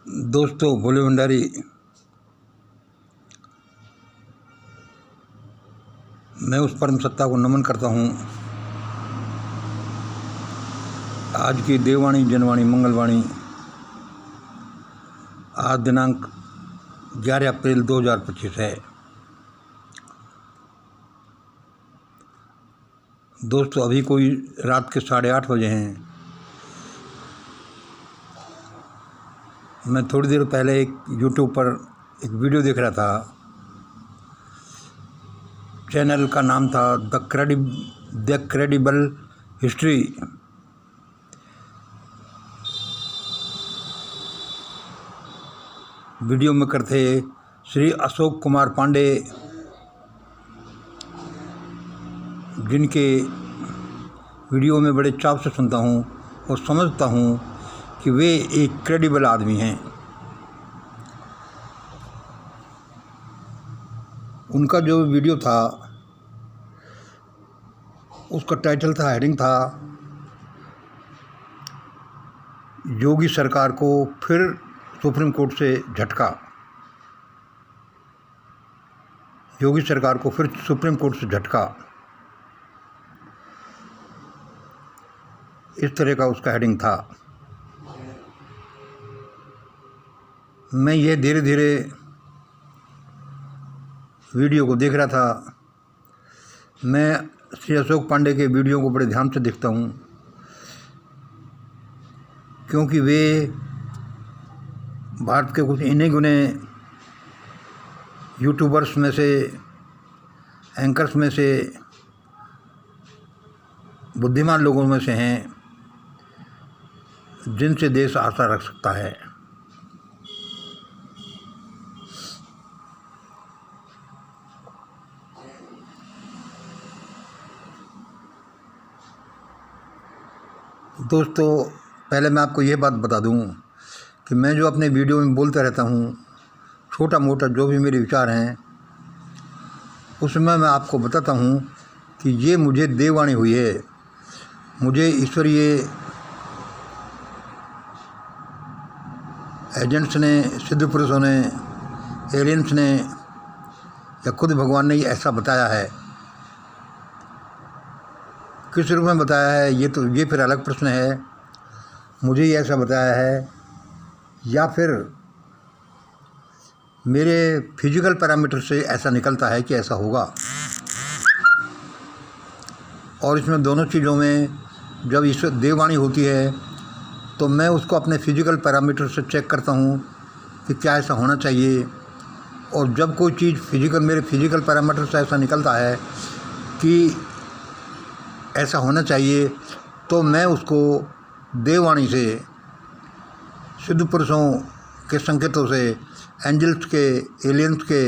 दोस्तों, भोले भंडारी, मैं उस परम सत्ता को नमन करता हूँ। आज की देववाणी जनवाणी मंगलवाणी आज दिनांक 11 अप्रैल 2025 है। दोस्तों, अभी कोई रात के 8:30 बजे हैं। मैं थोड़ी देर पहले एक यूट्यूब पर एक वीडियो देख रहा था। चैनल का नाम था द क्रेडिबल हिस्ट्री। वीडियो में करते श्री अशोक कुमार पांडे, जिनके वीडियो में बड़े चाव से सुनता हूँ और समझता हूँ कि वे एक क्रेडिबल आदमी हैं। उनका जो वीडियो था उसका टाइटल था, हेडिंग था, योगी सरकार को फिर सुप्रीम कोर्ट से झटका। योगी सरकार को फिर सुप्रीम कोर्ट से झटका, इस तरह का उसका हेडिंग था। मैं ये धीरे धीरे वीडियो को देख रहा था। मैं श्री अशोक पांडे के वीडियो को बड़े ध्यान से देखता हूँ, क्योंकि वे भारत के कुछ इन्हीं गुने यूट्यूबर्स में से, एंकर्स में से, बुद्धिमान लोगों में से हैं जिनसे देश आशा रख सकता है। दोस्तों, पहले मैं आपको ये बात बता दूं कि मैं जो अपने वीडियो में बोलता रहता हूं, छोटा मोटा जो भी मेरे विचार हैं, उसमें मैं आपको बताता हूं कि ये मुझे देववाणी हुई है। मुझे ईश्वरीय एजेंट्स ने, सिद्ध पुरुषों ने, एलियंस ने या खुद भगवान ने ऐसा बताया है। किस रूप में बताया है ये फिर अलग प्रश्न है। मुझे ये ऐसा बताया है या फिर मेरे फिजिकल पैरामीटर से ऐसा निकलता है कि ऐसा होगा। और इसमें दोनों चीज़ों में जब ईश्वर देववाणी होती है तो मैं उसको अपने फिजिकल पैरामीटर से चेक करता हूँ कि क्या ऐसा होना चाहिए। और जब कोई चीज़ मेरे फिजिकल पैरामीटर से ऐसा निकलता है कि ऐसा होना चाहिए, तो मैं उसको देववाणी से, सिद्ध पुरुषों के संकेतों से, एंजल्स के, एलियंस के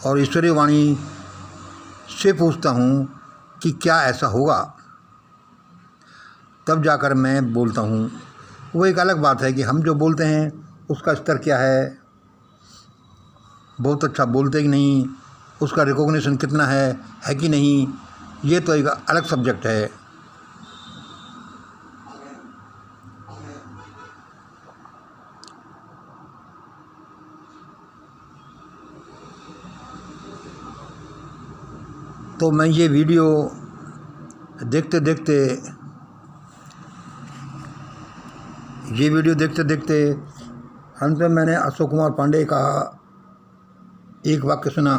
और ईश्वरीय वाणी से पूछता हूँ कि क्या ऐसा होगा, तब जाकर मैं बोलता हूँ। वो एक अलग बात है कि हम जो बोलते हैं उसका स्तर क्या है, बहुत अच्छा बोलते कि नहीं, उसका रिकॉग्निशन कितना है कि नहीं, ये तो एक अलग सब्जेक्ट है। तो मैं ये वीडियो देखते देखते अंत में मैंने अशोक कुमार पांडे का एक वाक्य सुना।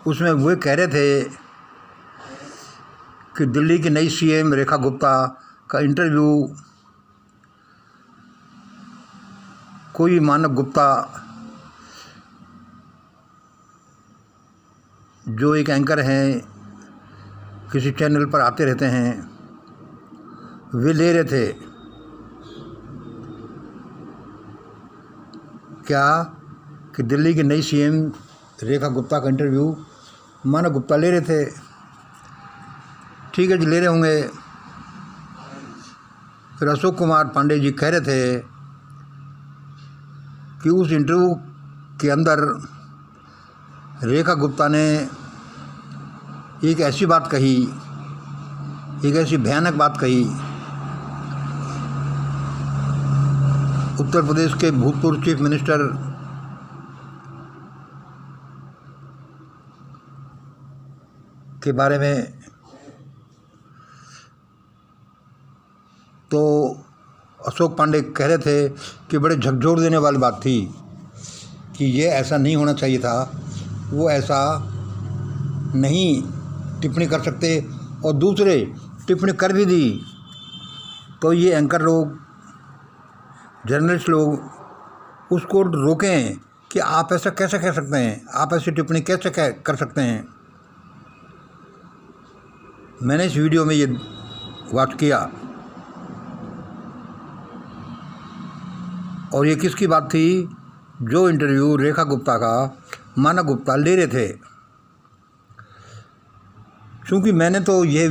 उसमें वे कह रहे थे कि दिल्ली की नई सीएम रेखा गुप्ता का इंटरव्यू कोई मानव गुप्ता, जो एक एंकर हैं, किसी चैनल पर आते रहते हैं, वे ले रहे थे। क्या कि दिल्ली की नई सीएम रेखा गुप्ता का इंटरव्यू मानव गुप्ता ले रहे थे। ठीक है जी, ले रहे होंगे। फिर अशोक कुमार पांडे जी कह रहे थे कि उस इंटरव्यू के अंदर रेखा गुप्ता ने एक ऐसी बात कही, एक ऐसी भयानक बात कही उत्तर प्रदेश के भूतपूर्व चीफ मिनिस्टर के बारे में, तो अशोक पांडे कह रहे थे कि बड़े झकझोर देने वाली बात थी कि ये ऐसा नहीं होना चाहिए था, वो ऐसा नहीं टिप्पणी कर सकते, और दूसरे टिप्पणी कर भी दी तो ये एंकर लोग, जर्नलिस्ट लोग उसको रोकें कि आप ऐसा कैसे कह सकते हैं, आप ऐसी टिप्पणी कैसे कर सकते हैं। मैंने इस वीडियो में ये वॉच किया, और ये किसकी बात थी? जो इंटरव्यू रेखा गुप्ता का मानव गुप्ता ले रहे थे। क्योंकि मैंने तो ये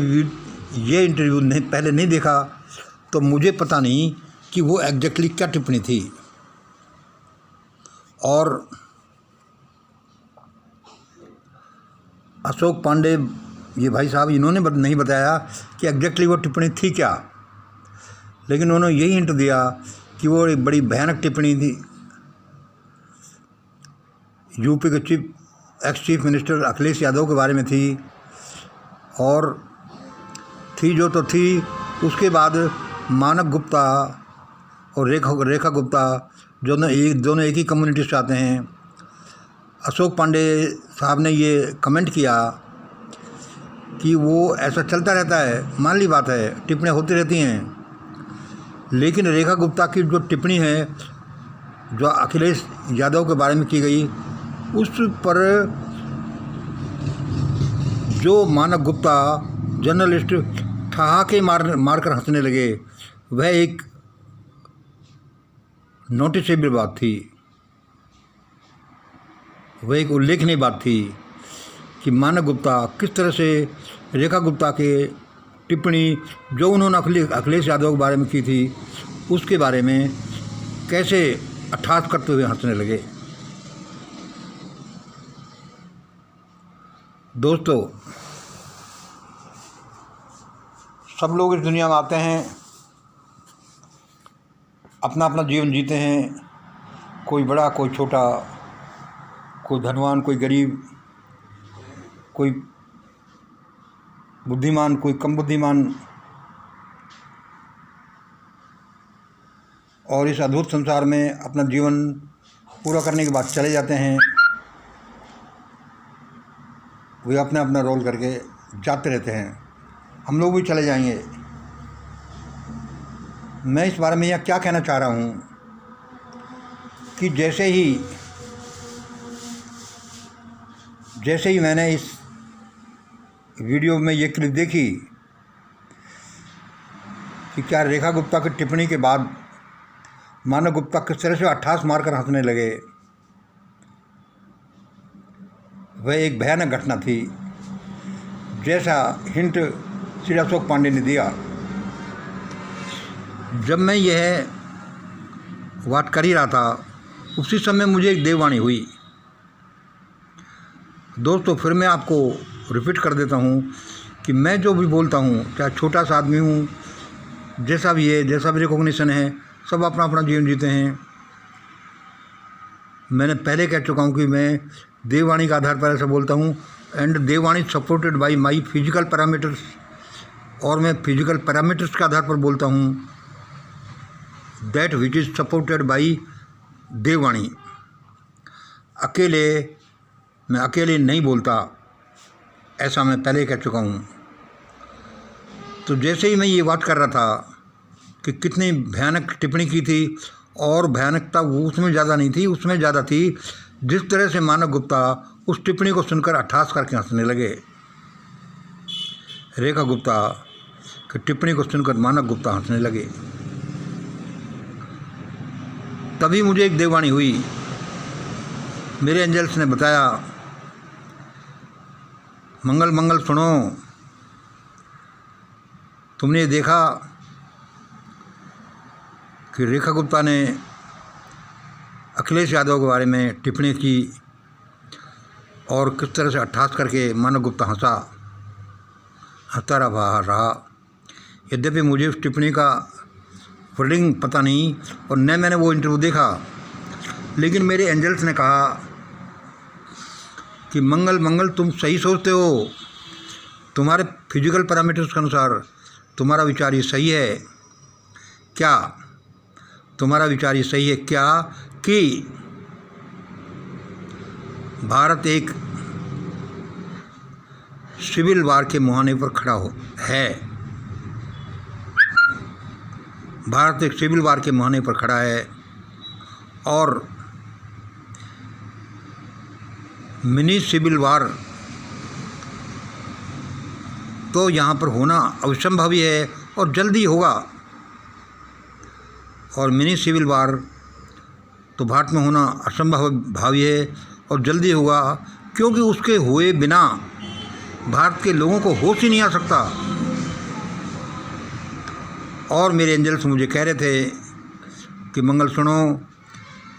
इंटरव्यू पहले नहीं देखा, तो मुझे पता नहीं कि वो एग्जैक्टली क्या टिप्पणी थी। और अशोक पांडे ये भाई साहब इन्होंने नहीं बताया कि एग्जैक्टली वो टिप्पणी थी क्या, लेकिन उन्होंने यही हिंट दिया कि वो एक बड़ी भयानक टिप्पणी थी। यूपी के ex chief minister Akhilesh Yadav के बारे में थी, और थी जो तो थी। उसके बाद मानव गुप्ता और रेखा गुप्ता दोनों एक ही कम्युनिटी से आते हैं। अशोक पांडे साहब ने ये कमेंट किया कि वो ऐसा चलता रहता है, मान ली बात है, टिप्पणियाँ होती रहती हैं, लेकिन रेखा गुप्ता की जो टिप्पणी है जो अखिलेश यादव के बारे में की गई, उस पर जो मानव गुप्ता जर्नलिस्ट ठहाके मारकर हंसने लगे, वह एक नोटिसेबल बात थी, वह एक उल्लेखनीय बात थी कि मानव गुप्ता किस तरह से रेखा गुप्ता के टिप्पणी जो उन्होंने अखिलेश यादव के बारे में की थी, उसके बारे में कैसे अट्ठास करते हुए हंसने लगे। दोस्तों, सब लोग इस दुनिया में आते हैं, अपना अपना जीवन जीते हैं, कोई बड़ा कोई छोटा, कोई धनवान कोई गरीब, कोई बुद्धिमान कोई कम बुद्धिमान, और इस अद्भुत संसार में अपना जीवन पूरा करने के बाद चले जाते हैं। वे अपना अपना रोल करके जाते रहते हैं, हम लोग भी चले जाएंगे। मैं इस बारे में यहाँ क्या कहना चाह रहा हूँ कि जैसे ही मैंने इस वीडियो में ये क्लिप देखी कि क्या रेखा गुप्ता की टिप्पणी के बाद मानव गुप्ता किस तरह से अट्ठास मारकर हंसने लगे, वह एक भयानक घटना थी, जैसा हिंट श्री अशोक पांडे ने दिया। जब मैं यह बात कर ही रहा था, उसी समय मुझे एक देववाणी हुई। दोस्तों, फिर मैं आपको रिपीट कर देता हूँ कि मैं जो भी बोलता हूँ, चाहे छोटा सा आदमी हूँ, जैसा भी है, जैसा भी रिकॉग्निशन है, सब अपना अपना जीवन जीते हैं। मैंने पहले कह चुका हूँ कि मैं देववाणी के आधार पर ऐसा बोलता हूँ, एंड देववाणी supported by my physical parameters, और मैं फिजिकल पैरामीटर्स के आधार पर बोलता हूँ, that which is supported by देववाणी। मैं अकेले नहीं बोलता, ऐसा मैं पहले कह चुका हूँ। तो जैसे ही मैं ये बात कर रहा था कि कितनी भयानक टिप्पणी की थी, और भयानकता वो उसमें ज़्यादा नहीं थी, उसमें ज़्यादा थी जिस तरह से मानव गुप्ता उस टिप्पणी को सुनकर अट्ठास करके हंसने लगे। रेखा गुप्ता की टिप्पणी को सुनकर मानव गुप्ता हंसने लगे। तभी मुझे एक देववाणी हुई। मेरे एंजल्स ने बताया, मंगल मंगल सुनो, तुमने देखा कि रेखा गुप्ता ने अखिलेश यादव के बारे में टिप्पणी की, और किस तरह से अट्ठास करके मानव गुप्ता हंसता रहा। यद्यपि मुझे उस टिप्पणी का वर्डिंग पता नहीं और न मैंने वो इंटरव्यू देखा, लेकिन मेरे एंजल्स ने कहा कि मंगल तुम सही सोचते हो, तुम्हारे फिजिकल पैरामीटर्स के अनुसार तुम्हारा विचार ये सही है क्या, तुम्हारा विचार ये सही है क्या कि भारत एक सिविल वार के मुहाने पर खड़ा है। भारत एक सिविल वार के मुहाने पर खड़ा है और मिनी सिविल वार तो यहाँ पर होना अवश्यंभावी है और जल्दी होगा, और मिनी सिविल वार तो भारत में होना असंभावी है और जल्दी होगा, क्योंकि उसके हुए बिना भारत के लोगों को होश ही नहीं आ सकता। और मेरे एंजल्स मुझे कह रहे थे कि मंगल सुनो,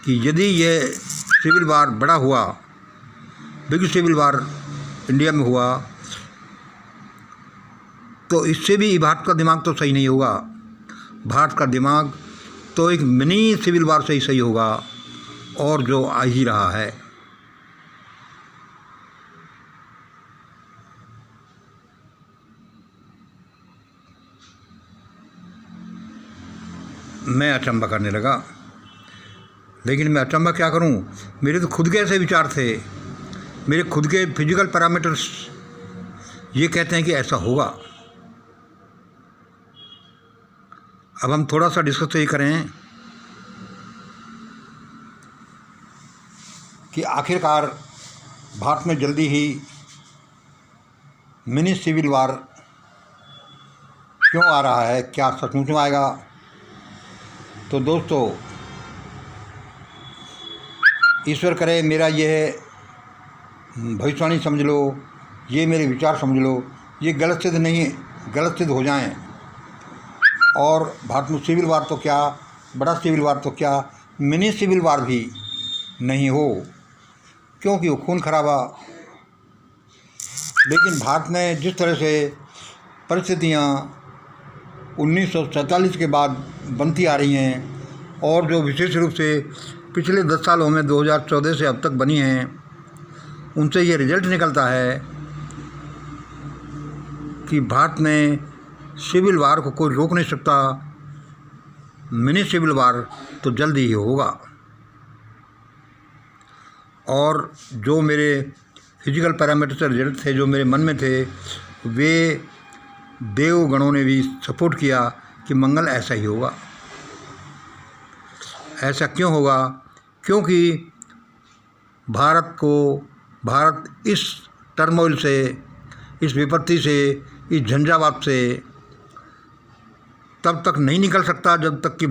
कि यदि ये सिविल वार बड़ा हुआ, बिग सिविल वार इंडिया में हुआ, तो इससे भी भारत का दिमाग तो सही नहीं होगा। भारत का दिमाग तो एक मिनी सिविल वार से ही सही होगा, और जो आ ही रहा है। मैं अचंभा करने लगा, लेकिन मैं अचंभा क्या करूं, मेरे तो खुद के ऐसे विचार थे, मेरे खुद के फिजिकल पैरामीटर्स ये कहते हैं कि ऐसा होगा। अब हम थोड़ा सा डिस्कस ये करें कि आखिरकार भारत में जल्दी ही मिनी सिविल वार क्यों आ रहा है, क्या सचमुच में आएगा। तो दोस्तों, ईश्वर करे मेरा ये भविष्यवाणी समझ लो, ये मेरे विचार समझ लो, ये गलत सिद्ध हो जाएं, और भारत में सिविल वार तो क्या, बड़ा सिविल वार तो क्या, मिनी सिविल वार भी नहीं हो, क्योंकि वो खून खराबा। लेकिन भारत में जिस तरह से परिस्थितियाँ 1947 के बाद बनती आ रही हैं, और जो विशेष रूप से पिछले 10 सालों में 2014 से अब तक बनी हैं, उनसे ये रिजल्ट निकलता है कि भारत में सिविल वार को कोई रोक नहीं सकता। मिनी सिविल वार तो जल्दी ही होगा। और जो मेरे फिजिकल पैरामीटर से रिजल्ट थे, जो मेरे मन में थे, वे देवगणों ने भी सपोर्ट किया कि मंगल ऐसा ही होगा। ऐसा क्यों होगा? क्योंकि भारत इस टर्मोइल से, इस विपत्ति से, इस झंझावात से तब तक नहीं निकल सकता जब तक कि